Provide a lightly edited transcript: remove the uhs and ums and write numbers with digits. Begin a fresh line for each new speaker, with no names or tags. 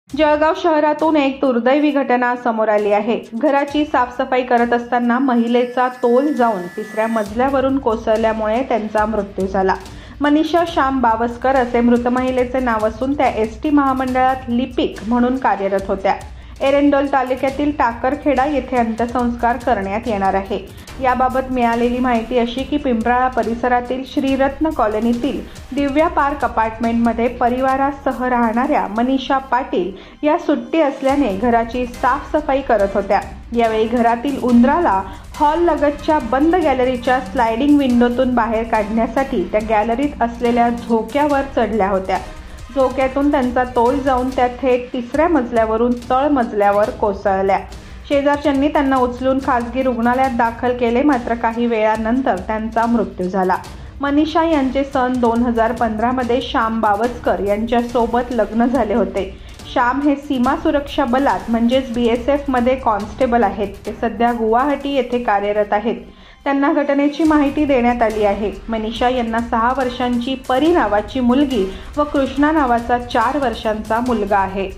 जळगाव शहरातून एक दुर्दैवी घटना समोर आली आहे। घराची साफसफाई करत असताना महिलेचा तोल जाऊन 3ऱ्या मजल्यावरून कोसळल्यामुळे त्यांचा मृत्यू झाला। मनीषा श्याम बावस्कर असे मृत महिलेचे नाव असून त्या एसटी महामंडळात लिपिक म्हणून कार्यरत होत्या। एरंडोल तालुक्यातील टाकरखेडा येथे अंत्यसंस्कार करण्यात येणार आहे। याबाबत मिळालेली माहिती अशी की पिंपराळा परिसरातील श्रीरत्न कॉलनीतील दिव्या पार्क अपार्टमेंटमध्ये परिवारासह राहणाऱ्या मनीषा पाटील या सुट्टी असल्याने घराची साफसफाई करत होत्या। यावेळी घरातील उंदराला हॉल लगतच्या बंद गॅलरीच्या स्लायडिंग विंडोतून बाहेर काढण्यासाठी त्या गॅलरीत असलेल्या झोक्यावर चढल्या होत्या। झोक्यातून त्यांचा तोल जाऊन त्या थेट 3ऱ्या मजल्यावरून तळ मजल्यावर कोसळल्या। शेजारच्यांनी त्यांना उचलून खासगी रुग्णालयात दाखल केले, मात्र काही वेळानंतर त्यांचा मृत्यू झाला। मनीषा यांचे सन 2015 मध्ये श्याम बावस्कर यांच्या सोबत लग्न झाले होते। श्याम हे सीमा सुरक्षा बलात म्हणजेच BSF मध्ये कॉन्स्टेबल आहेत। ते सध्या गुवाहाटी येथे कार्यरत आहेत। त्यांना घटनेची माहिती देण्यात आली आहे। मनीषा यांना 6 वर्षांची परी नावाची मुलगी व कृष्णा नावाचा 4 वर्षांचा मुलगा आहे।